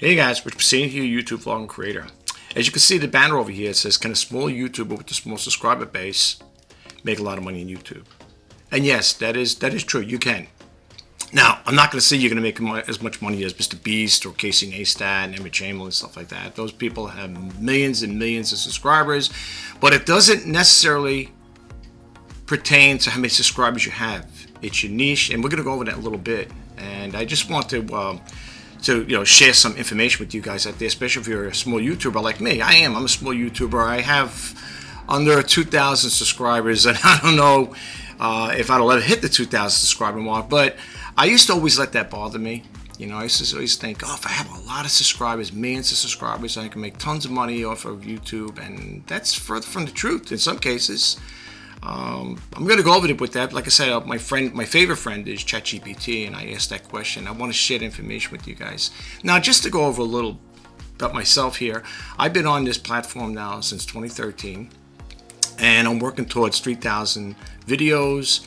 Hey guys, Rich Pacini here, YouTube vlog and creator. As you can see, the banner over here says, "Can a small YouTuber with a small subscriber base make a lot of money on YouTube?" And yes, that is true. You can. Now, I'm not going to say you're going to make as much money as Mr. Beast or Casey Neistat and Emma Chamberlain and stuff like that. Those people have millions and millions of subscribers, but it doesn't necessarily pertain to how many subscribers you have. It's your niche, and we're going to go over that a little bit. And I just want to share some information with you guys out there, especially if you're a small YouTuber like me. I'm a small YouTuber. I have under 2,000 subscribers, and I don't know if I'll ever hit the 2,000 subscriber mark, but I used to always let that bother me. I used to always think, if I have a lot of subscribers, millions of subscribers, I can make tons of money off of YouTube, and that's further from the truth in some cases. I'm going to go over it with that. Like I said, my favorite friend is ChatGPT, and I asked that question. I want to share information with you guys. Now, just to go over a little about myself here, I've been on this platform now since 2013, and I'm working towards 3,000 videos,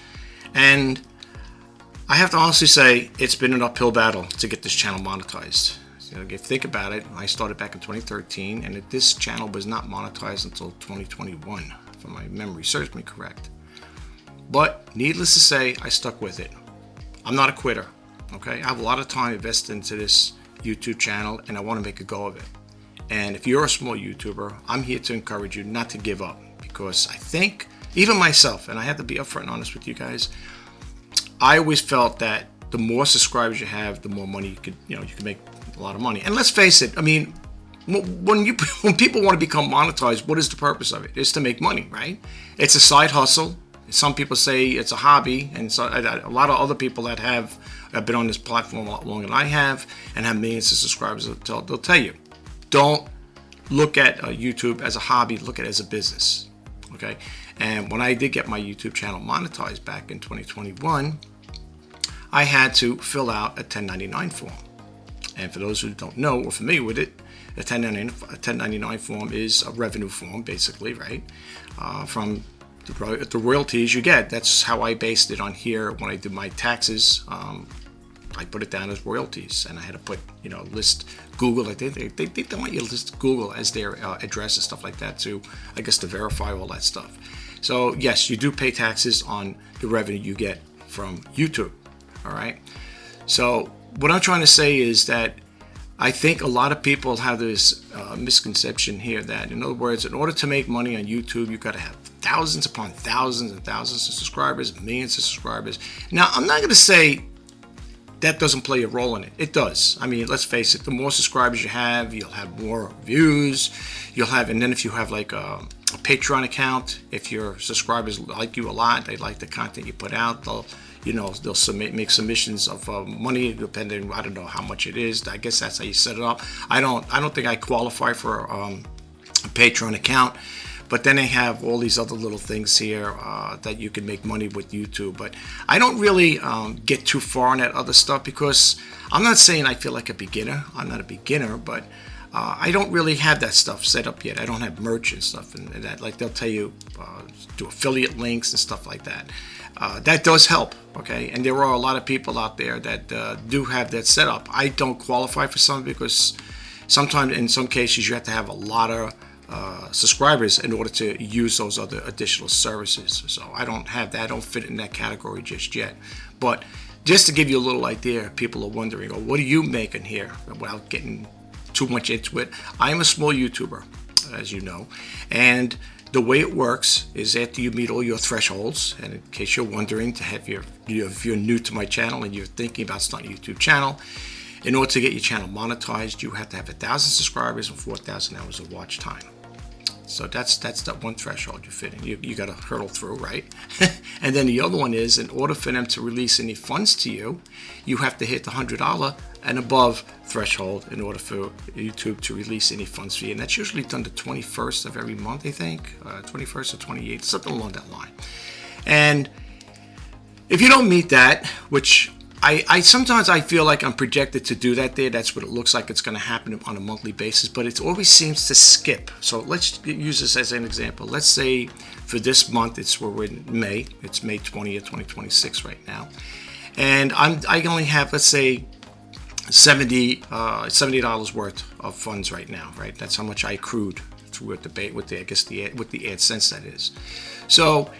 and I have to honestly say it's been an uphill battle to get this channel monetized. If you think about it, I started back in 2013, and this channel was not monetized until 2021. If my memory serves me correct. But needless to say, I stuck with it. I'm not a quitter. Okay, I have a lot of time invested into this YouTube channel, and I want to make a go of it. And if you're a small YouTuber, I'm here to encourage you not to give up, because I think, even myself, and I have to be upfront and honest with you guys, I always felt that the more subscribers you have, the more money you can make a lot of money. And let's face it, when people want to become monetized, what is the purpose of it? It's to make money, right? It's a side hustle. Some people say it's a hobby, and so a lot of other people that have been on this platform a lot longer than I have and have millions of subscribers, they'll tell you, don't look at YouTube as a hobby, look at it as a business, okay? And when I did get my YouTube channel monetized back in 2021, I had to fill out a 1099 form. And for those who don't know or familiar with it, a 1099 form is a revenue form, basically, right? From the royalties you get. That's how I based it on here when I did my taxes. I put it down as royalties, and I had to put, list Google. They want you to list Google as their address and stuff like that to verify all that stuff. So yes, you do pay taxes on the revenue you get from YouTube. All right. So what I'm trying to say is that I think a lot of people have this misconception here that, in other words, in order to make money on YouTube, you've got to have thousands upon thousands and thousands of subscribers, millions of subscribers. Now, I'm not going to say that doesn't play a role in it. It does. Let's face it, the more subscribers you have, you'll have more views. And then if you have like a Patreon account, if your subscribers like you a lot, they like the content you put out, they'll make submissions of money, depending, I don't know how much it is. I guess that's how you set it up. I don't think I qualify for a Patreon account, but then they have all these other little things here that you can make money with YouTube. But I don't really get too far on that other stuff, because I'm not saying I feel like a beginner. I'm not a beginner, but I don't really have that stuff set up yet. I don't have merch and stuff and that. Like, they'll tell you do affiliate links and stuff like that. That does help, okay? And there are a lot of people out there that do have that set up. I don't qualify for some, because sometimes, in some cases, you have to have a lot of subscribers in order to use those other additional services. So I don't have that. I don't fit in that category just yet. But just to give you a little idea, people are wondering, what are you making here? Without getting too much into it, I am a small YouTuber, as you know, and the way it works is after you meet all your thresholds, and in case you're wondering, if you're new to my channel and you're thinking about starting a YouTube channel, in order to get your channel monetized, you have to have 1,000 subscribers and 4,000 hours of watch time. So that's that one threshold you fit in. You got to hurdle through, right? And then the other one is, in order for them to release any funds to you, you have to hit the $100 and above threshold in order for YouTube to release any funds for you. And that's usually done the 21st of every month, I think, 21st or 28th, something along that line. And if you don't meet that, which I sometimes I feel like I'm projected to do that there. That's what it looks like it's going to happen on a monthly basis, but it always seems to skip. So let's use this as an example. Let's say for this month, we're in May. It's May 20th, 2026 right now. And I only have, let's say, $70 worth of funds right now, right? That's how much I accrued through the debate with the AdSense, that is. So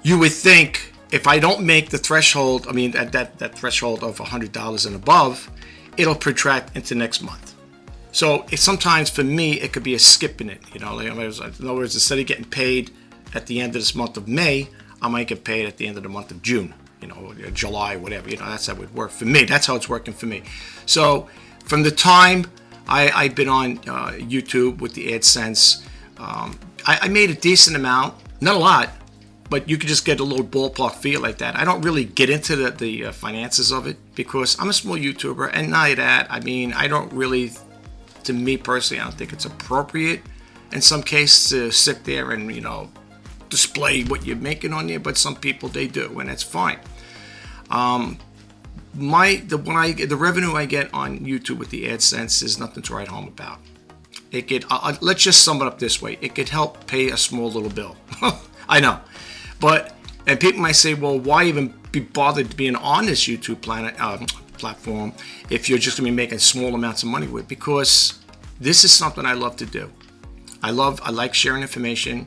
you would think if I don't make the threshold, I mean that threshold of $100 and above, it'll protract into next month. So sometimes for me it could be a skip in it, you know. In other words, instead of getting paid at the end of this month of May, I might get paid at the end of the month of June, you know, July, whatever. You know, that's how it would work for me. That's how it's working for me. So from the time I've been on YouTube with the AdSense, I made a decent amount, not a lot, but you could just get a little ballpark feel like that. I don't really get into the finances of it because I'm a small YouTuber, and not that, I mean, I don't really, to me personally, I don't think it's appropriate in some cases to sit there and, you know, display what you're making on there, but some people, they do, and that's fine. The revenue I get on YouTube with the AdSense is nothing to write home about. It could, let's just sum it up this way: it could help pay a small little bill. I know, and people might say, well, why even be bothered being on this YouTube platform if you're just gonna be making small amounts of money with it? Because this is something I love to do. I like sharing information.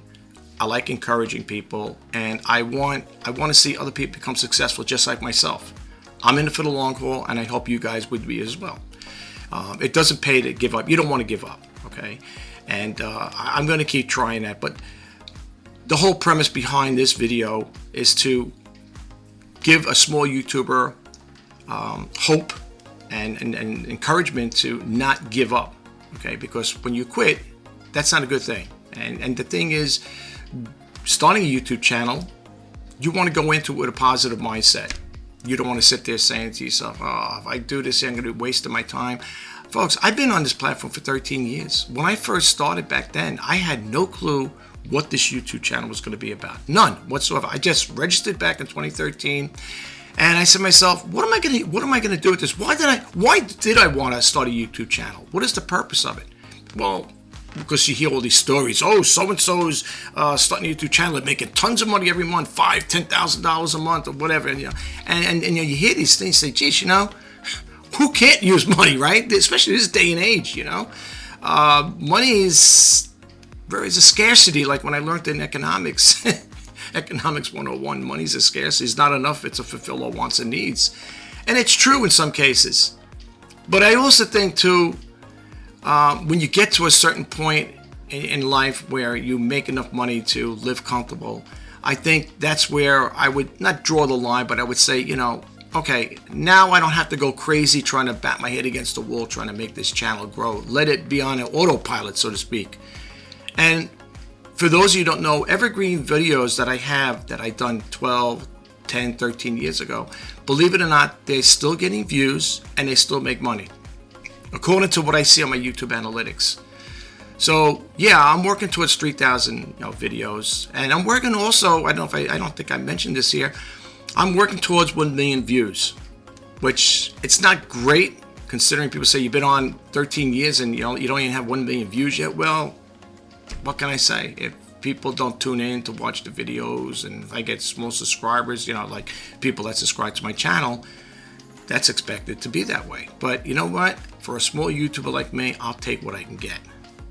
I like encouraging people, and I want to see other people become successful just like myself. I'm in it for the long haul, and I hope you guys would be as well. It doesn't pay to give up. You don't want to give up, okay? And I'm going to keep trying that. But the whole premise behind this video is to give a small YouTuber hope and encouragement to not give up, okay? Because when you quit, that's not a good thing. And the thing is, starting a YouTube channel, you want to go into it with a positive mindset. You don't want to sit there saying to yourself, oh, if I do this, I'm going to be wasting my time. Folks, I've been on this platform for 13 years. When I first started back then, I had no clue what this YouTube channel was going to be about. None whatsoever. I just registered back in 2013, and I said to myself, what am I going to do with this? Why did I want to start a YouTube channel? What is the purpose of it? Well, because you hear all these stories. Oh, so-and-so's starting a YouTube channel and making tons of money every month, $5,000, $10,000 a month or whatever. And, you know, and you know, you hear these things, say, geez, you know, who can't use money, right? Especially this day and age, you know. Money is a scarcity, like when I learned in economics. Economics 101, money's a scarcity. It's not enough to fulfill our wants and needs. And it's true in some cases. But I also think, too, when you get to a certain point in life where you make enough money to live comfortable, I think that's where I would not draw the line, but I would say, you know, okay, now I don't have to go crazy trying to bat my head against the wall trying to make this channel grow. Let it be on an autopilot, so to speak. And for those of you who don't know, evergreen videos that I have that I've done 12, 10, 13 years ago, believe it or not, they're still getting views and they still make money, according to what I see on my YouTube analytics. So yeah, I'm working towards 3,000 videos, and I'm working also. I don't think I mentioned this here. I'm working towards 1 million views, which it's not great considering people say you've been on 13 years and you don't even have 1 million views yet. Well, what can I say? If people don't tune in to watch the videos, and if I get small subscribers, like people that subscribe to my channel, that's expected to be that way. But you know what? For a small YouTuber like me, I'll take what I can get.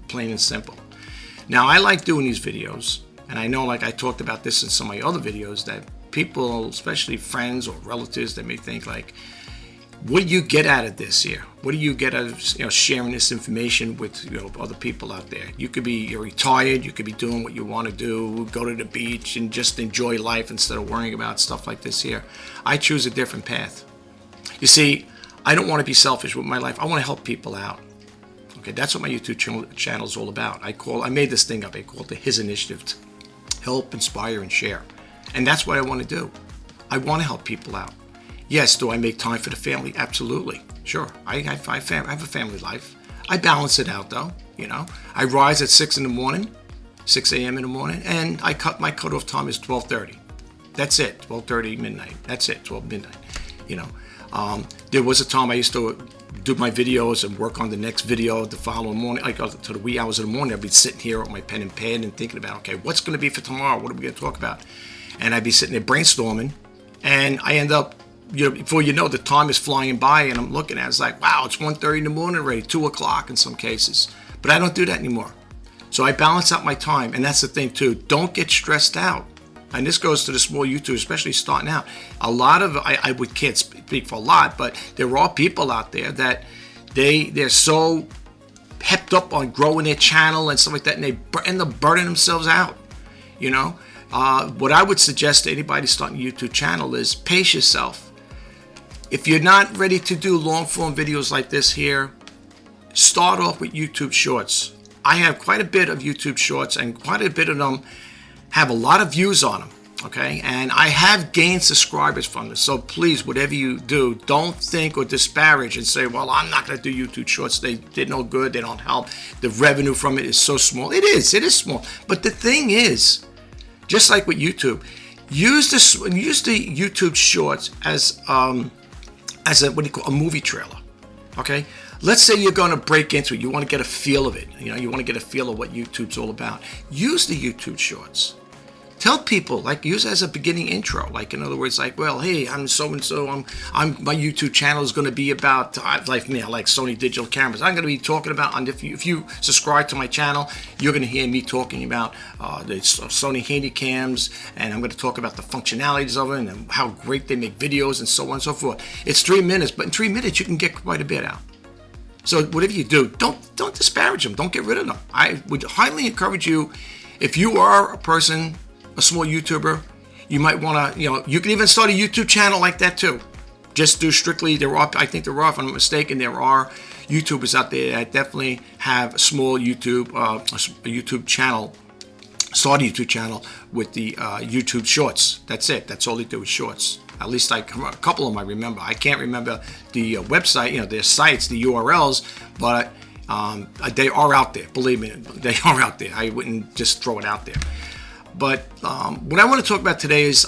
Plain and simple. Now, I like doing these videos, and I know, like I talked about this in some of my other videos, that people, especially friends or relatives, they may think like, what do you get out of this here? What do you get out of sharing this information with other people out there? You're retired, you could be doing what you want to do, go to the beach and just enjoy life instead of worrying about stuff like this here. I choose a different path. You see, I don't want to be selfish with my life. I want to help people out. Okay, that's what my YouTube channel is all about. I made this thing up. I call it the His Initiative. Help, inspire, and share. And that's what I want to do. I want to help people out. Yes, do I make time for the family? Absolutely. Sure. I have a family life. I balance it out, though. I rise at 6 a.m. in the morning, and my cutoff time is 12:30. That's it. 12:30 midnight. That's it. 12 midnight. There was a time I used to do my videos and work on the next video the following morning, like to the wee hours of the morning. I'd be sitting here with my pen and pad and thinking about, okay, what's going to be for tomorrow? What are we going to talk about? And I'd be sitting there brainstorming, and I end up before you know, the time is flying by, and I'm looking at it, it's like, wow, it's 1:30 in the morning already, 2 o'clock in some cases. But I don't do that anymore. So I balance out my time, and that's the thing too. Don't get stressed out. And this goes to the small YouTubers, especially starting out. A lot of, I can't speak for a lot, but there are people out there that they're so hepped up on growing their channel and stuff like that, and they end up burning themselves out, you know. What I would suggest to anybody starting a YouTube channel is pace yourself. If you're not ready to do long form videos like this here, start off with YouTube Shorts. I have quite a bit of YouTube Shorts, and quite a bit of them have a lot of views on them, okay? And I have gained subscribers from this. So please, whatever you do, don't think or disparage and say, well, I'm not going to do YouTube Shorts. They're no good. They don't help. The revenue from it is so small. It is small. But the thing is, just like with YouTube, use the YouTube Shorts as a movie trailer, okay? Let's say you're going to break into it. You want to get a feel of it. You want to get a feel of what YouTube's all about. Use the YouTube Shorts. Tell people, like, use it as a beginning intro. Like, in other words, like, well, hey, I'm so-and-so. My YouTube channel is going to be about, like me, I like Sony digital cameras. I'm going to be talking about, and if you subscribe to my channel, you're going to hear me talking about the Sony Handycams, and I'm going to talk about the functionalities of it and how great they make videos and so on and so forth. It's 3 minutes, but in 3 minutes, you can get quite a bit out. So whatever you do, don't disparage them. Don't get rid of them. I would highly encourage you, if you are a person, a small YouTuber, you might want to, you can even start a YouTube channel like that too. Just do strictly, I think there are, if I'm not mistaken, there are YouTubers out there that definitely have a small YouTube, a YouTube channel, start a YouTube channel with the YouTube Shorts. That's it. That's all they do is Shorts. At least a couple of them I remember. I can't remember the website, their sites, the URLs, but they are out there. Believe me, they are out there. I wouldn't just throw it out there. But what I want to talk about today is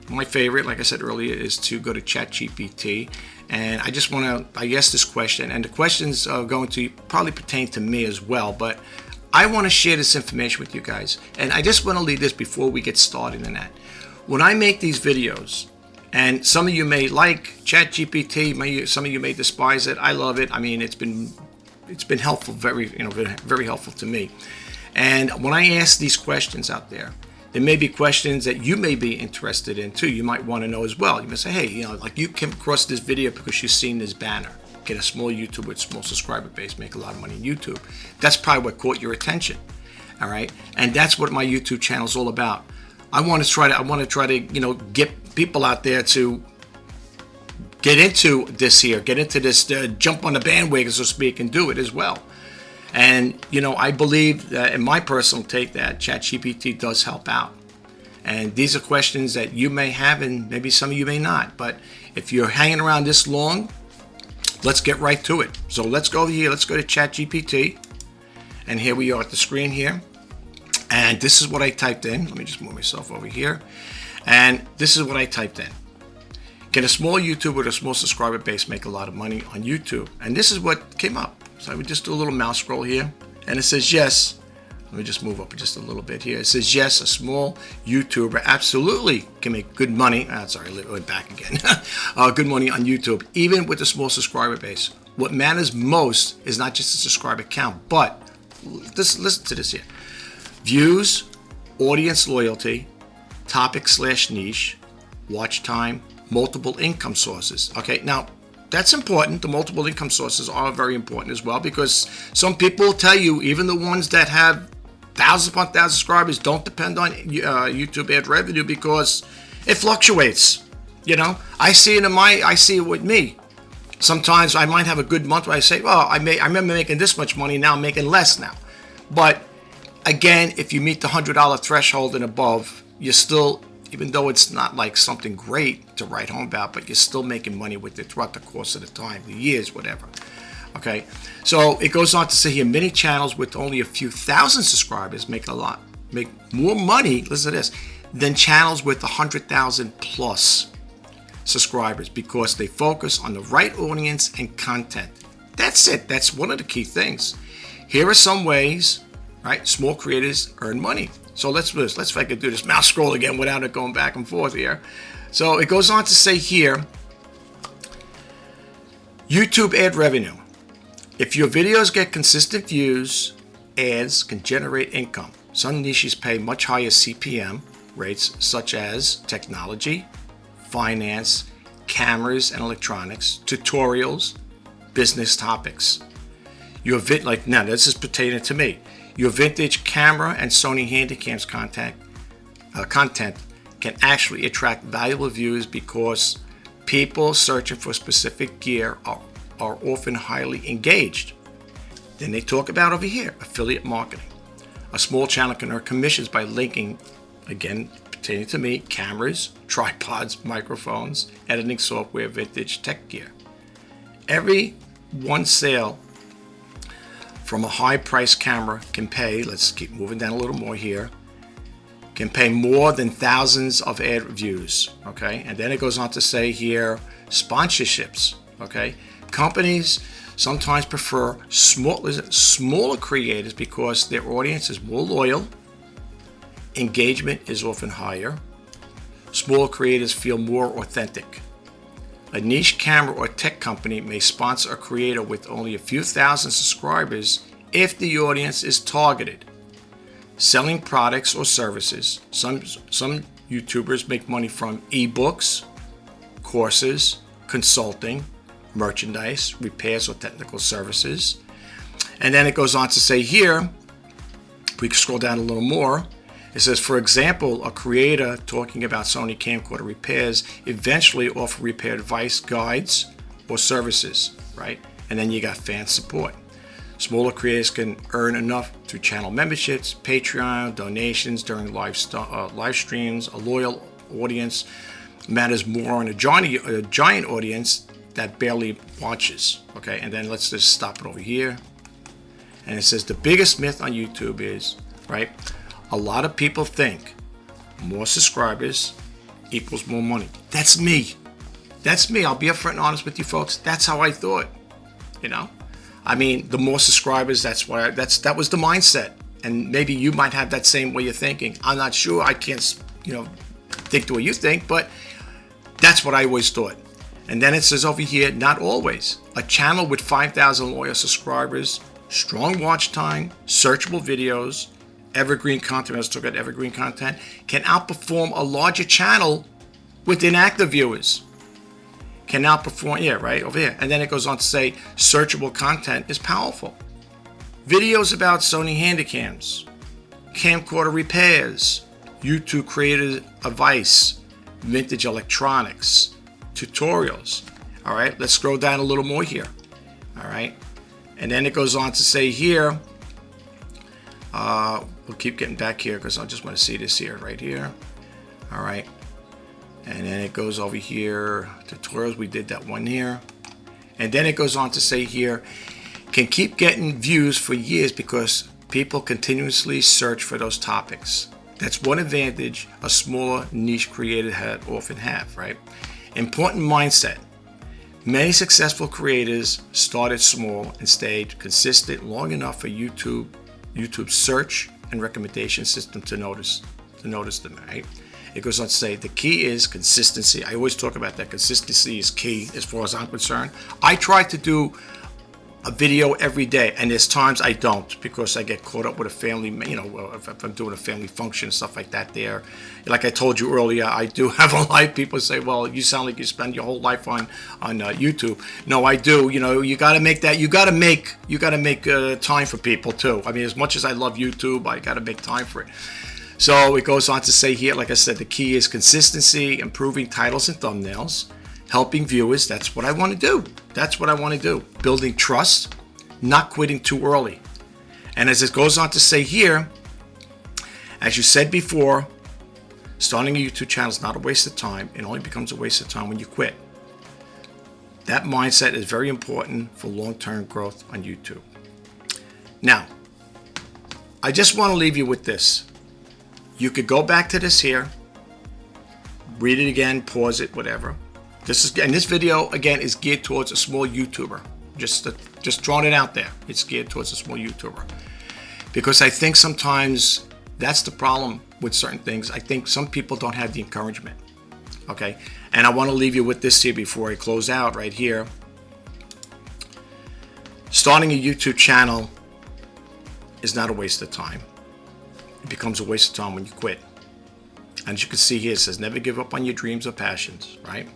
my favorite, like I said earlier, is to go to ChatGPT. And I just want to, ask this question, and the questions are going to probably pertain to me as well, but I want to share this information with you guys. And I just want to leave this before we get started in that. When I make these videos, and some of you may like ChatGPT, some of you may despise it. I love it. I mean, it's been helpful, very helpful to me. And when I ask these questions out there may be questions that you may be interested in too. You might want to know as well. You may say, hey, like you came across this video because you've seen this banner. Get a small YouTube with small subscriber base, make a lot of money on YouTube. That's probably what caught your attention. All right, and that's what my YouTube channel is all about. I want to try to get people out there to get into this jump on the bandwagon, so to speak, and do it as well. And I believe that, in my personal take, that ChatGPT does help out. And these are questions that you may have, and maybe some of you may not. But if you're hanging around this long, let's get right to it. So let's go here. Let's go to ChatGPT, and here we are at the screen here. And this is what I typed in. Let me just move myself over here. And this is what I typed in. Can a small YouTuber with a small subscriber base make a lot of money on YouTube? And this is what came up. So I would just do a little mouse scroll here. And it says yes. Let me just move up just a little bit here. It says yes, a small YouTuber absolutely can make good money. Sorry, I went back again. Good money on YouTube, even with a small subscriber base. What matters most is not just the subscriber count, but listen to this here. Views, audience loyalty, topic/niche, watch time, multiple income sources. Okay, now that's important. The multiple income sources are very important as well, because some people will tell you, even the ones that have thousands upon thousands of subscribers, don't depend on YouTube ad revenue because it fluctuates. I see it with me. Sometimes I might have a good month where I say, well, I remember making this much money, now I'm making less now. But again, if you meet the $100 threshold and above, you're still, even though it's not like something great to write home about, but you're still making money with it throughout the course of the time, the years, whatever. Okay, so it goes on to say here, many channels with only a few thousand subscribers make more money, listen to this, than channels with 100,000 plus subscribers, because they focus on the right audience and content. That's it. That's one of the key things. Here are some ways, right, small creators earn money. So let's see if I could do this mouse scroll again without it going back and forth here. So it goes on to say here, YouTube ad revenue. If your videos get consistent views, ads can generate income. Some niches pay much higher CPM rates, such as technology, finance, cameras and electronics, tutorials, business topics. Now this is pertaining to me. Your vintage camera and Sony Handycams content can actually attract valuable views because people searching for specific gear are often highly engaged. Then they talk about over here, affiliate marketing. A small channel can earn commissions by linking, again, pertaining to me, cameras, tripods, microphones, editing software, vintage tech gear. Every one sale from a high-priced camera can pay, let's keep moving down a little more here, can pay more than thousands of ad views, okay? And then it goes on to say here, sponsorships, okay? Companies sometimes prefer smaller creators because their audience is more loyal, engagement is often higher, smaller creators feel more authentic. A niche camera or tech company may sponsor a creator with only a few thousand subscribers if the audience is targeted. Selling products or services. Some YouTubers make money from ebooks, courses, consulting, merchandise, repairs or technical services. And then it goes on to say here, if we scroll down a little more, it says, for example, a creator talking about Sony camcorder repairs eventually offer repair advice, guides, or services, right? And then you got fan support. Smaller creators can earn enough through channel memberships, Patreon, donations during live streams. A loyal audience matters more on a giant audience that barely watches, okay? And then let's just stop it over here. And it says the biggest myth on YouTube is, right? A lot of people think more subscribers equals more money. That's me. That's me. I'll be upfront and honest with you folks. That's how I thought. You know, I mean, the more subscribers, that was the mindset. And maybe you might have that same way of thinking. I'm not sure. I can't, think the way you think, but that's what I always thought. And then it says over here, not always. A channel with 5,000 loyal subscribers, strong watch time, searchable videos, evergreen content, let's talk about evergreen content, can outperform a larger channel with inactive viewers. Can outperform, yeah, right, over here. And then it goes on to say, searchable content is powerful. Videos about Sony Handycams, camcorder repairs, YouTube creator advice, vintage electronics, tutorials. All right, let's scroll down a little more here. All right, and then it goes on to say here, we'll keep getting back here because I just want to see this here, right here. All right. And then it goes over here, tutorials, we did that one here. And then it goes on to say here, can keep getting views for years because people continuously search for those topics. That's one advantage a smaller niche creator often have, right? Important mindset. Many successful creators started small and stayed consistent long enough for YouTube's search and recommendation system to notice them, right? It goes on to say the key is consistency. I always talk about that. Consistency is key as far as I'm concerned. I try to do a video every day, and there's times I don't because I get caught up with a family, if I'm doing a family function, stuff like that there. Like I told you earlier, I do have a life. People say, well, you sound like you spend your whole life on YouTube. No, I do. You got to make that, you got to make time for people too. I mean, as much as I love YouTube, I got to make time for it. So it goes on to say here, like I said, the key is consistency, improving titles and thumbnails, helping viewers. That's what I want to do. That's what I want to do. Building trust, not quitting too early. And as it goes on to say here, as you said before, starting a YouTube channel is not a waste of time. It only becomes a waste of time when you quit. That mindset is very important for long-term growth on YouTube. Now, I just want to leave you with this. You could go back to this here, read it again, pause it, whatever. This video again is geared towards a small YouTuber. Just throwing it out there. It's geared towards a small YouTuber because I think sometimes that's the problem with certain things. I think some people don't have the encouragement. Okay, and I want to leave you with this here before I close out right here. starting a YouTube channel is not a waste of time. It becomes a waste of time when you quit. And as you can see here, it says never give up on your dreams or passions, right?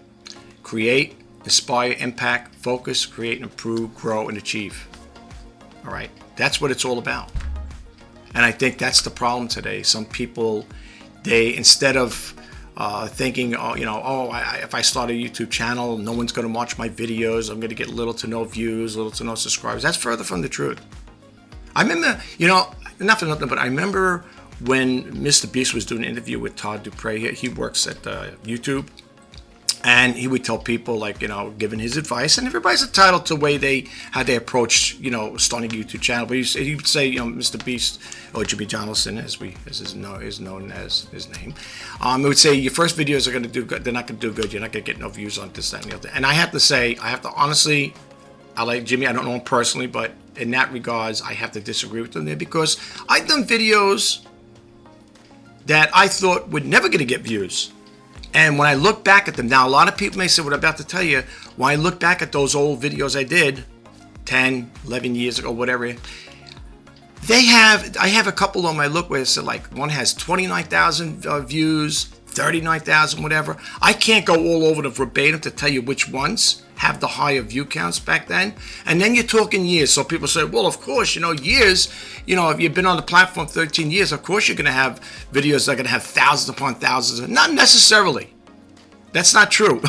Create, inspire, impact, focus, create, improve, grow, and achieve. All right, that's what it's all about. And I think that's the problem today. Some people, they, instead of thinking, if I start a YouTube channel, no one's going to watch my videos, I'm going to get little to no views, little to no subscribers. That's further from the truth. I remember, not for nothing, but I remember when Mr. Beast was doing an interview with Todd Dupre. He works at YouTube, and he would tell people, giving his advice, and everybody's entitled to the way how they approach, starting a YouTube channel. But he would say, Mr. Beast, or Jimmy Jonathan, as is known as his name, he would say your first videos are going to do good. They're not going to do good. You're not going to get no views on this, that, and the other. And I have to honestly, I like Jimmy. I don't know him personally, but in that regards, I have to disagree with him there, because I've done videos that I thought would never going to get views. And when I look back at them, now a lot of people may say what I'm about to tell you, when I look back at those old videos I did 10, 11 years ago, whatever, I have a couple on my look where it's one has 29,000 views, 39,000, whatever. I can't go all over the verbatim to tell you which ones have the higher view counts back then. And then you're talking years. So people say, well, of course, years, if you've been on the platform 13 years, of course you're going to have videos that are going to have thousands upon thousands. Not necessarily. That's not true.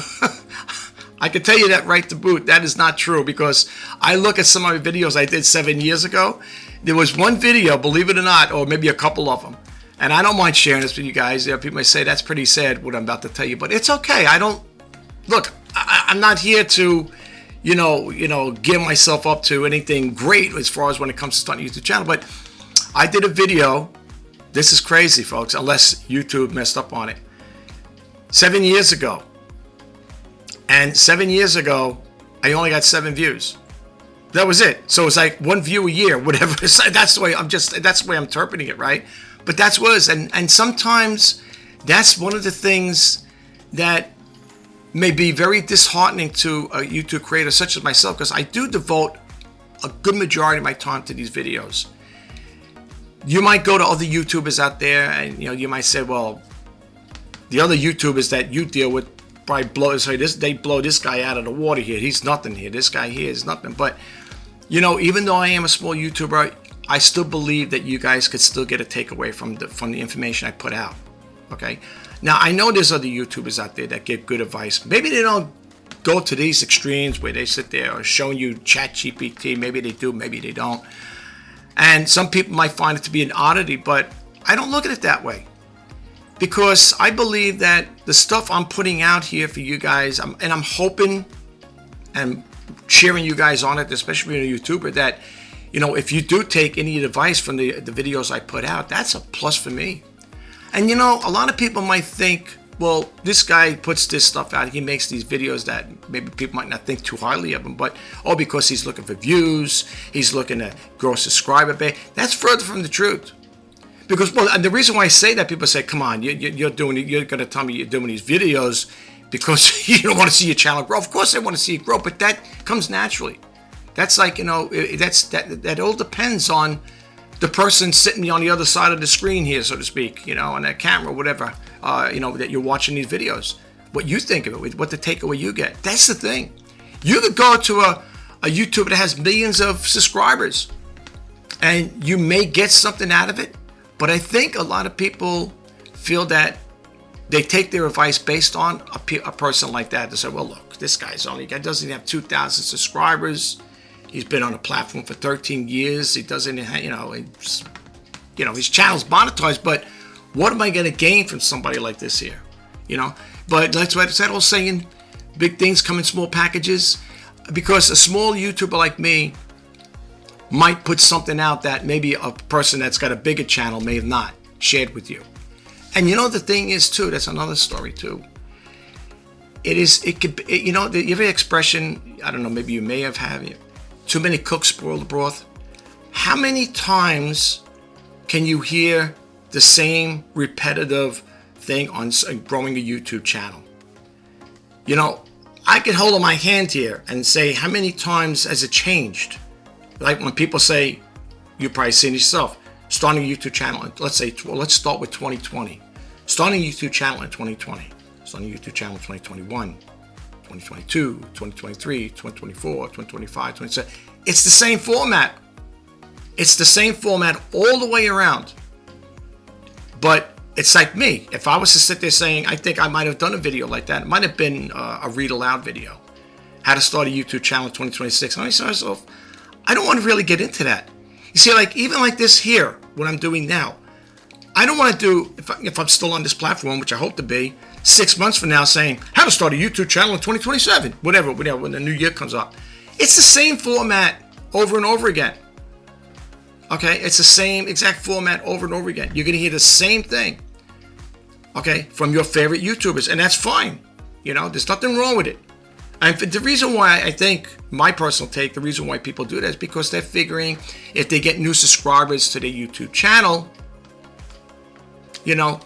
I can tell you that right to boot. That is not true, because I look at some of my videos I did 7 years ago. There was one video, believe it or not, or maybe a couple of them, and I don't mind sharing this with you guys. People may say that's pretty sad what I'm about to tell you, but it's okay. I'm not here to, give myself up to anything great as far as when it comes to starting a YouTube channel. But I did a video. This is crazy, folks, unless YouTube messed up on it. 7 years ago. And 7 years ago, I only got 7 views. That was it. So it's like 1 view a year, whatever. That's the way I'm interpreting it, right? But that's what it is. And sometimes that's one of the things that may be very disheartening to a YouTube creator such as myself, because I do devote a good majority of my time to these videos. You might go to other YouTubers out there and you might say, well, the other YouTubers that you deal with probably they blow this guy out of the water here. He's nothing here. This guy here is nothing. But even though I am a small YouTuber, I still believe that you guys could still get a takeaway from the information I put out. Okay. Now, I know there's other YouTubers out there that give good advice. Maybe they don't go to these extremes where they sit there showing you ChatGPT. Maybe they do, maybe they don't. And some people might find it to be an oddity, but I don't look at it that way. Because I believe that the stuff I'm putting out here for you guys, and I'm hoping and cheering you guys on it, especially if you're a YouTuber, that, if you do take any advice from the videos I put out, that's a plus for me. And a lot of people might think, well, this guy puts this stuff out, he makes these videos that maybe people might not think too highly of him, but because he's looking for views, he's looking to grow a subscriber base. That's further from the truth. Because, and the reason why I say that, people say, come on, you're going to tell me you're doing these videos because you don't want to see your channel grow. Of course I want to see it grow, but that comes naturally. That's like, that all depends on the person sitting on the other side of the screen here, so to speak, on that camera, whatever, that you're watching these videos. What you think of it, what the takeaway you get. That's the thing. You could go to a YouTuber that has millions of subscribers, and you may get something out of it, but I think a lot of people feel that they take their advice based on a person like that. They say, well, look, this guy doesn't have 2,000 subscribers. He's been on a platform for 13 years. He doesn't, his channel's monetized, but what am I going to gain from somebody like this here? But that's why it's that old saying, big things come in small packages, because a small YouTuber like me might put something out that maybe a person that's got a bigger channel may have not shared with you. And the thing is too, that's another story too. You have an expression, I don't know, maybe you may have had it. Too many cooks spoil the broth. How many times can you hear the same repetitive thing on growing a YouTube channel? I could hold on my hand here and say, how many times has it changed Like when people say, you've probably seen it yourself, starting a YouTube channel, let's say, well, let's start with 2020. Starting a YouTube channel in 2020, starting a YouTube channel in 2021, 2022, 2023, 2024, 2025, 2027. It's the same format. It's the same format all the way around. But it's like me. If I was to sit there saying, I think I might have done a video like that, it might have been a read aloud video. How to start a YouTube channel in 2026. And I said to myself, I don't want to really get into that. You see, like even like this here, what I'm doing now, I don't want to do, if I'm still on this platform, which I hope to be, 6 months from now saying, how to start a YouTube channel in 2027, whatever, when the new year comes up. It's the same format over and over again. Okay, it's the same exact format over and over again. You're going to hear the same thing, okay, from your favorite YouTubers, and that's fine. You know, there's nothing wrong with it. And the reason why I think, my personal take, the reason why people do that is because they're figuring if they get new subscribers to their YouTube channel, you know,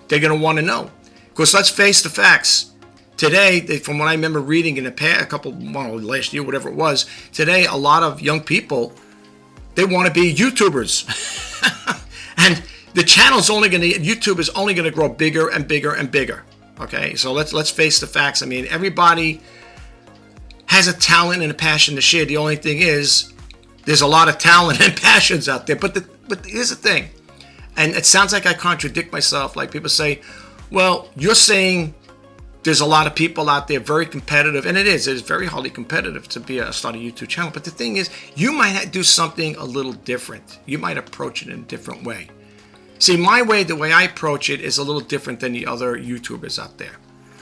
they're going to want to know. Because let's face the facts. Today, from what I remember reading in the past, last year, whatever it was, today a lot of young people, they want to be YouTubers. And the channel's YouTube is only going to grow bigger and bigger and bigger. Okay, so let's face the facts. I mean, everybody has a talent and a passion to share. The only thing is, there's a lot of talent and passions out there. But here's the thing, and it sounds like I contradict myself. Like people say, well, you're saying there's a lot of people out there very competitive, and it is very highly competitive to start a YouTube channel. But the thing is, you might do something a little different. You might approach it in a different way. See, my way, the way I approach it is a little different than the other YouTubers out there.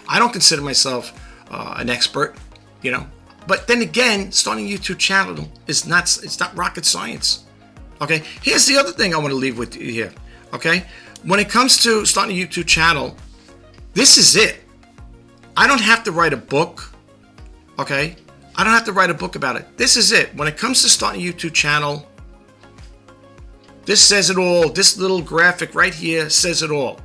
I don't consider myself an expert, you know. But then again, starting a YouTube channel it's not rocket science. Okay, here's the other thing I want to leave with you here. Okay, when it comes to starting a YouTube channel, this is it. I don't have to write a book. Okay, I don't have to write a book about it. This is it. When it comes to starting a YouTube channel, this says it all. This little graphic right here says it all.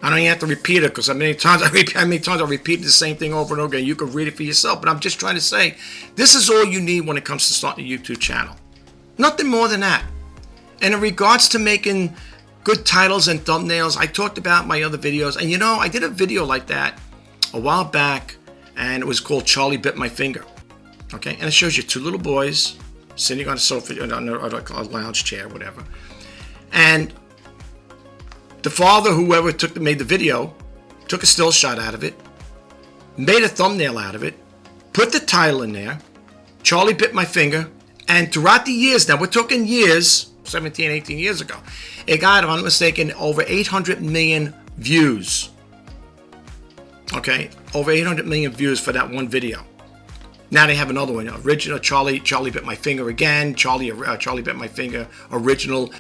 I don't even have to repeat it because how many times I repeat the same thing over and over again. You can read it for yourself. But I'm just trying to say, this is all you need when it comes to starting a YouTube channel. Nothing more than that. And in regards to making good titles and thumbnails, I talked about my other videos. And you know, I did a video like that a while back, and it was called Charlie Bit My Finger. Okay, and it shows you two little boys sitting on a sofa, on a lounge chair, whatever. And the father, whoever made the video, took a still shot out of it, made a thumbnail out of it, put the title in there, Charlie Bit My Finger, and throughout the years, now we're talking years, 17, 18 years ago, it got, if I'm not mistaken, over 800 million views. Okay, over 800 million views for that one video. Now they have another one, original Charlie Bit My Finger again, Charlie Bit My Finger original.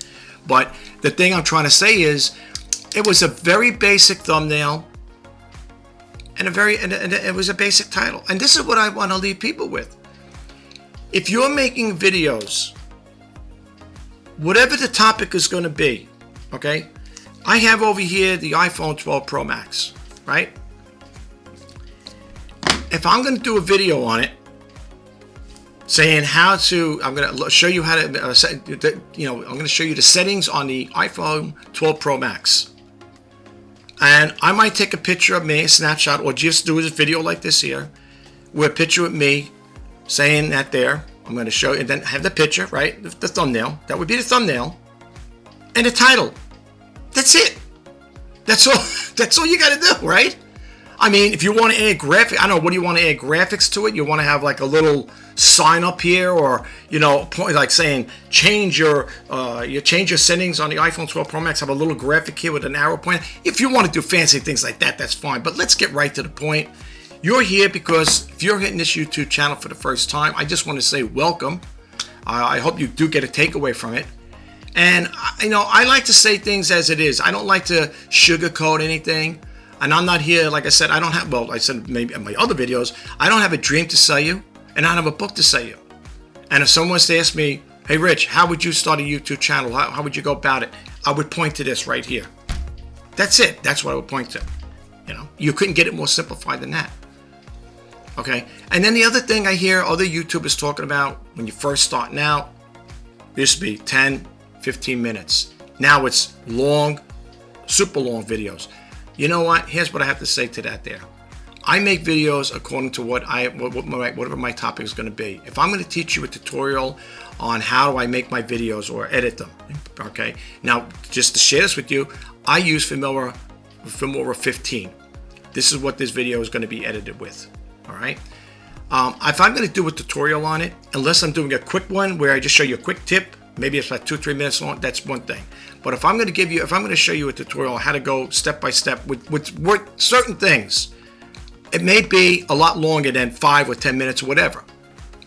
But the thing I'm trying to say is, it was a very basic thumbnail and it was a basic title. And this is what I want to leave people with. If you're making videos, whatever the topic is going to be, okay? I have over here the iPhone 12 Pro Max, right? If I'm going to do a video on it, saying how to, I'm going to show you how to, I'm going to show you the settings on the iPhone 12 Pro Max. And I might take a picture of me, a snapshot, or just do a video like this here, with a picture of me saying that there. I'm going to show you, and then have the picture, right? The thumbnail. That would be the thumbnail. And the title. That's it. That's all. That's all you got to do, right? I mean, if you want to add graphics, I don't know, what do you want to add graphics to it? You want to have like a little sign up here, or, you know, like saying change your settings on the iPhone 12 Pro Max, have a little graphic here with an arrow pointer. If you want to do fancy things like that, that's fine. But let's get right to the point. You're here because if you're hitting this YouTube channel for the first time, I just want to say welcome. I hope you do get a takeaway from it. And, you know, I like to say things as it is. I don't like to sugarcoat anything. And I'm not here, like I said, I don't have, well, I said maybe in my other videos, I don't have a dream to sell you, and I don't have a book to sell you. And if someone was to ask me, hey, Rich, how would you start a YouTube channel? How would you go about it? I would point to this right here. That's it. That's what I would point to. You know, you couldn't get it more simplified than that. Okay, and then the other thing I hear other YouTubers talking about when you're first starting out, used to be 10, 15 minutes. Now it's long, super long videos. You know what? Here's what I have to say to that there. I make videos according to whatever my topic is going to be. If I'm going to teach you a tutorial on how do I make my videos or edit them, okay? Now, just to share this with you, I use Filmora 15. This is what this video is going to be edited with, all right? If I'm going to do a tutorial on it, unless I'm doing a quick one where I just show you a quick tip, maybe it's like 2-3 minutes long, that's one thing. But if I'm going to show you a tutorial on how to go step by step with certain things, it may be a lot longer than 5 or 10 minutes or whatever.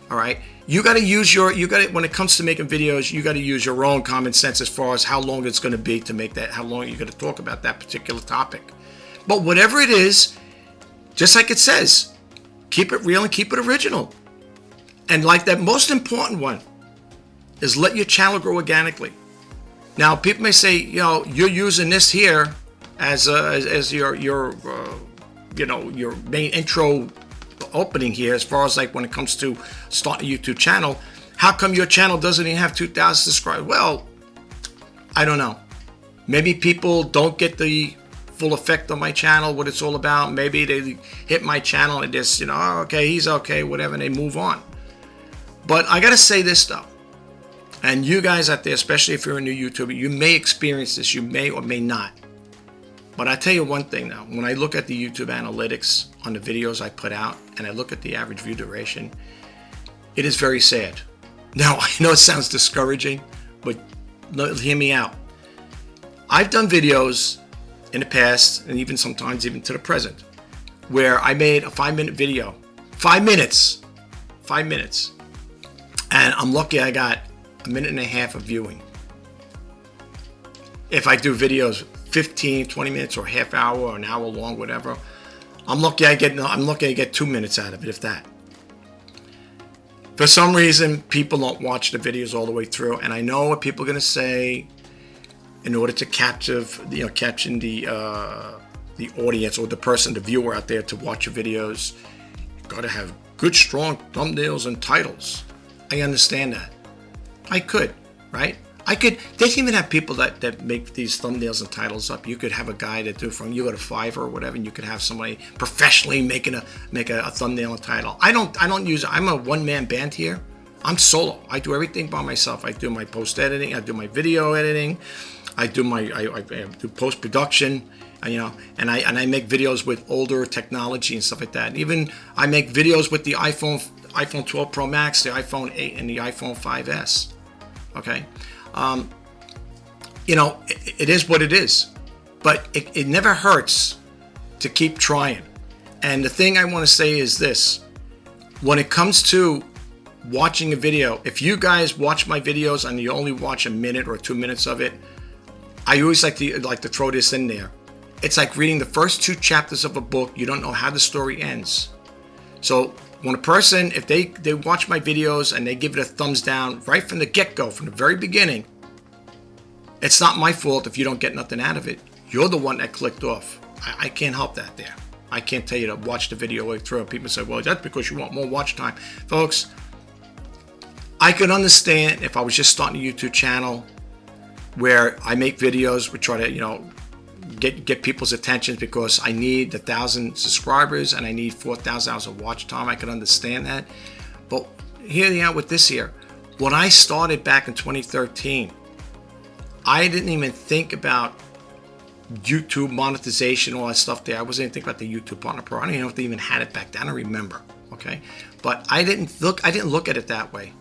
All right. When it comes to making videos, you got to use your own common sense as far as how long it's going to be to make that, how long you're going to talk about that particular topic. But whatever it is, just like it says, keep it real and keep it original. And like that most important one is let your channel grow organically. Now, people may say, you're using this here as your main intro opening here, as far as like when it comes to starting a YouTube channel. How come your channel doesn't even have 2,000 subscribers? Well, I don't know. Maybe people don't get the full effect of my channel, what it's all about. Maybe they hit my channel and just, oh, okay, he's okay, whatever, and they move on. But I gotta say this though, and you guys out there, especially if you're a new YouTuber, you may experience this, you may or may not. But I tell you one thing now, when I look at the YouTube analytics on the videos I put out and I look at the average view duration, it is very sad. Now, I know it sounds discouraging, but hear me out. I've done videos in the past, and even sometimes even to the present, where I made a 5-minute video, 5 minutes, and I'm lucky I got a minute and a half of viewing. If I do videos 15, 20 minutes or half hour or an hour long, whatever, I'm lucky I get 2 minutes out of it, if that. For some reason, people don't watch the videos all the way through, and I know what people are going to say. In order to capture the audience or the viewer out there to watch your videos, you got to have good, strong thumbnails and titles. I understand that. I could, right? They can even have people that make these thumbnails and titles up. You could have a guy that you go to Fiverr or whatever, and you could have somebody professionally make a thumbnail and title. I'm a one-man band here. I'm solo. I do everything by myself. I do my post editing. I do my video editing. I do post production. And I make videos with older technology and stuff like that. Even I make videos with the iPhone 12 Pro Max, the iPhone 8, and the iPhone 5S. Okay. It is what it is, but it never hurts to keep trying. And the thing I want to say is this: when it comes to watching a video, if you guys watch my videos and you only watch a minute or 2 minutes of it, I always like to throw this in there. It's like reading the first 2 chapters of a book. You don't know how the story ends. So when a person, if they watch my videos and they give it a thumbs down right from the get-go, from the very beginning, it's not my fault if you don't get nothing out of it. You're the one that clicked off. I can't help that there. I can't tell you to watch the video all the way through. People say, well, that's because you want more watch time. Folks, I could understand if I was just starting a YouTube channel where I make videos, we try to, get people's attention because I need 1,000 subscribers and I need 4,000 hours of watch time. I can understand that. But hear me out with this here. When I started back in 2013, I didn't even think about YouTube monetization, all that stuff there. I wasn't even thinking about the YouTube Partner Pro. I don't even know if they even had it back then. I don't remember. Okay. But I didn't look at it that way.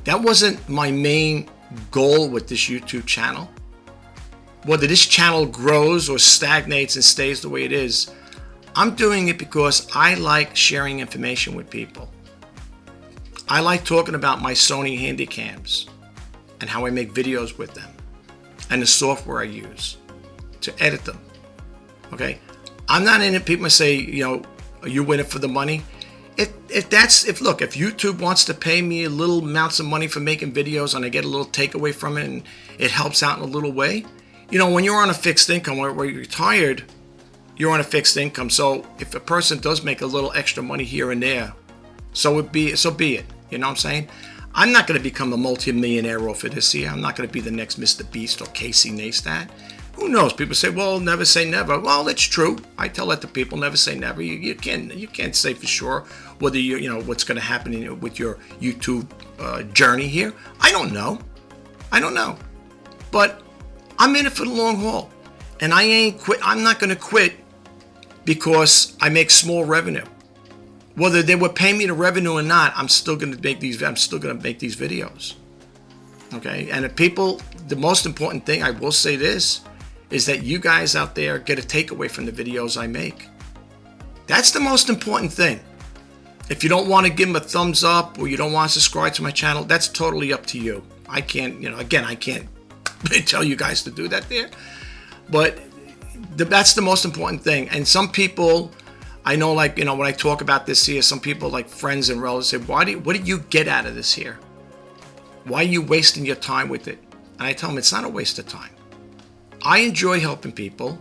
That wasn't my main goal with this YouTube channel. Whether this channel grows or stagnates and stays the way it is, I'm doing it because I like sharing information with people. I like talking about my Sony Handycams and how I make videos with them and the software I use to edit them. Okay? I'm not in it. People say, are you in it for the money? If YouTube wants to pay me a little amounts of money for making videos and I get a little takeaway from it and it helps out in a little way, when you're on a fixed income where you're retired, you're on a fixed income. So if a person does make a little extra money here and there, so be it. You know what I'm saying? I'm not going to become a multi-millionaire off of this year. I'm not going to be the next Mr. Beast or Casey Neistat. Who knows? People say, well, never say never. Well, it's true. I tell that to people, never say never. You can't say for sure whether you know what's going to happen with your YouTube journey here. I don't know. But I'm in it for the long haul. And I ain't quit. I'm not going to quit because I make small revenue. Whether they would pay me the revenue or not, I'm still going to make these videos. Okay? And if people, the most important thing, I will say this, is that you guys out there get a takeaway from the videos I make. That's the most important thing. If you don't want to give them a thumbs up or you don't want to subscribe to my channel, that's totally up to you. I can't, I can't tell you guys to do that there. But that's the most important thing. And some people, I know, like, when I talk about this here, some people, like friends and relatives, say, what do you get out of this here? Why are you wasting your time with it? And I tell them it's not a waste of time. I enjoy helping people.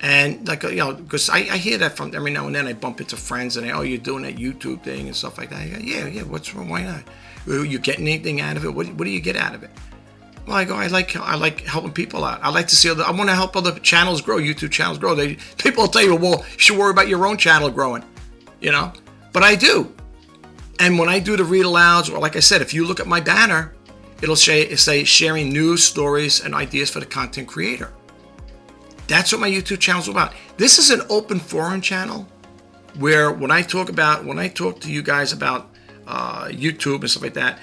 And because I hear that from every now and then. I bump into friends and you're doing that YouTube thing and stuff like that. I go, yeah, what's wrong? Why not? Are you getting anything out of it? What do you get out of it? Well, I go, I like helping people out. I like to see I want to help other channels grow, YouTube channels grow. People will tell you, well, you should worry about your own channel growing, But I do. And when I do the read alouds, or like I said, if you look at my banner, it'll say sharing news, stories, and ideas for the content creator. That's what my YouTube channel is about. This is an open forum channel where when I talk to you guys about YouTube and stuff like that,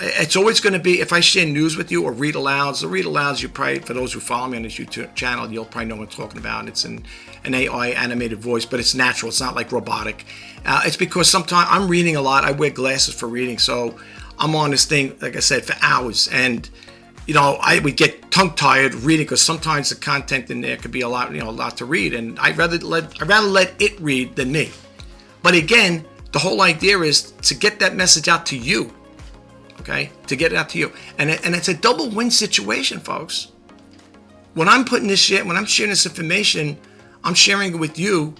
it's always going to be, if I share news with you or read alouds, you probably, for those who follow me on this YouTube channel, you'll probably know what I'm talking about. It's an AI animated voice, but it's natural. It's not like robotic. It's because sometimes I'm reading a lot. I wear glasses for reading, so I'm on this thing, like I said, for hours. And I would get tongue-tied reading because sometimes the content in there could be a lot to read, and I'd rather let it read than me. But again, the whole idea is to get that message out to you. Okay, to get it out to you, and it's a double win situation, folks. When I'm putting this shit, when I'm sharing this information, I'm sharing it with you.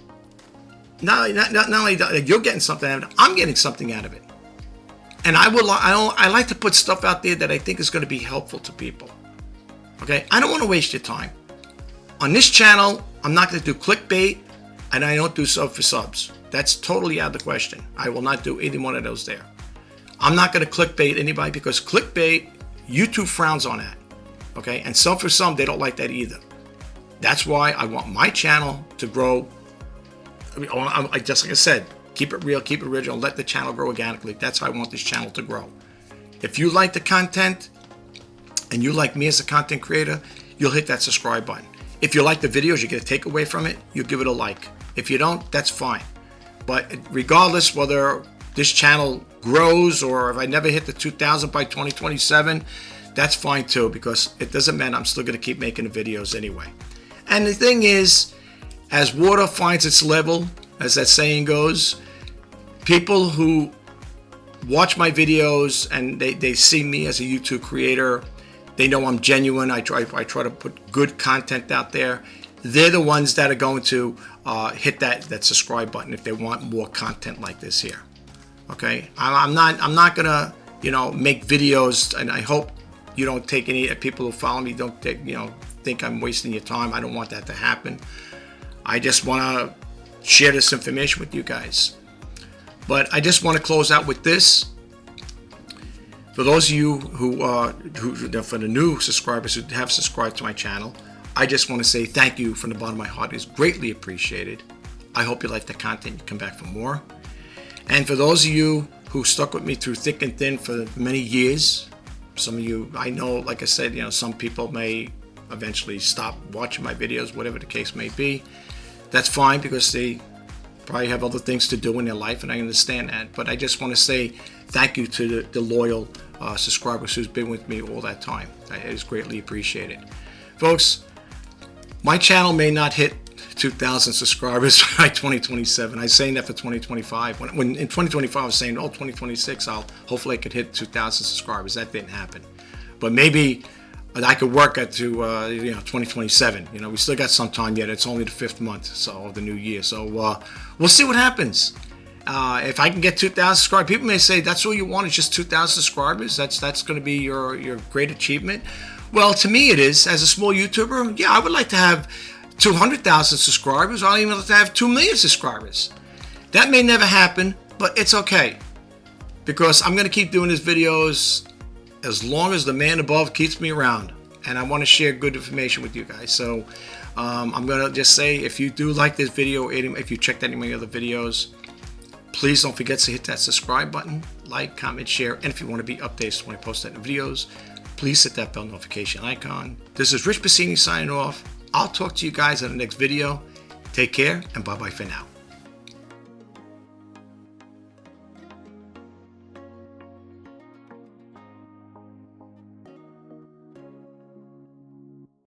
Not only that you're getting something out of it, I'm getting something out of it. And I like to put stuff out there that I think is going to be helpful to people. Okay, I don't want to waste your time. On this channel, I'm not going to do clickbait, and I don't do sub for subs. That's totally out of the question. I will not do any one of those there. I'm not going to clickbait anybody because clickbait, YouTube frowns on that. Okay, and some for some, they don't like that either. That's why I want my channel to grow. Just like I said, keep it real, keep it original, let the channel grow organically. That's how I want this channel to grow. If you like the content and you like me as a content creator, you'll hit that subscribe button. If you like the videos, you get a takeaway from it, you give it a like. If you don't, that's fine. But regardless whether this channel grows or if I never hit the 2,000 by 2027, that's fine too, because it doesn't matter. I'm still going to keep making the videos anyway. And the thing is, as water finds its level, as that saying goes, people who watch my videos and they see me as a YouTube creator, they know I'm genuine. I try to put good content out there. They're the ones that are going to hit that subscribe button if they want more content like this here. Okay, I'm not gonna make videos, and I hope you don't take any people who follow me don't think I'm wasting your time. I don't want that to happen. I just want to share this information with you guys. But I just want to close out with this. For those of you who for the new subscribers who have subscribed to my channel, I just want to say thank you from the bottom of my heart. It's greatly appreciated. I hope you like the content. You come back for more. And for those of you who stuck with me through thick and thin for many years, some of you, I know, like I said, some people may eventually stop watching my videos, whatever the case may be. That's fine because they probably have other things to do in their life, and I understand that. But I just want to say thank you to the loyal subscribers who's been with me all that time. It is greatly appreciated. Folks, my channel may not hit 2,000 subscribers by 2027. I was saying that for 2025. When in 2025 I was saying, 2026 hopefully I could hit 2,000 subscribers. That didn't happen. But maybe I could work at to 2027. We still got some time yet. It's only the 5th month, so of the new year. So we'll see what happens. If I can get 2,000 subscribers, people may say that's all you want is just 2,000 subscribers. That's going to be your great achievement. Well, to me it is. As a small YouTuber, yeah, I would like to have 200,000 subscribers. I'd even like to have 2 million subscribers. That may never happen, but it's okay, because I'm going to keep doing these videos as long as the man above keeps me around, and I want to share good information with you guys. So I'm going to just say, if you do like this video, if you checked any of my other videos, please don't forget to hit that subscribe button, like, comment, share, and if you want to be updated when I post that in videos, please hit that bell notification icon. This is Rich Bassini signing off. I'll talk to you guys in the next video. Take care, and bye-bye for now.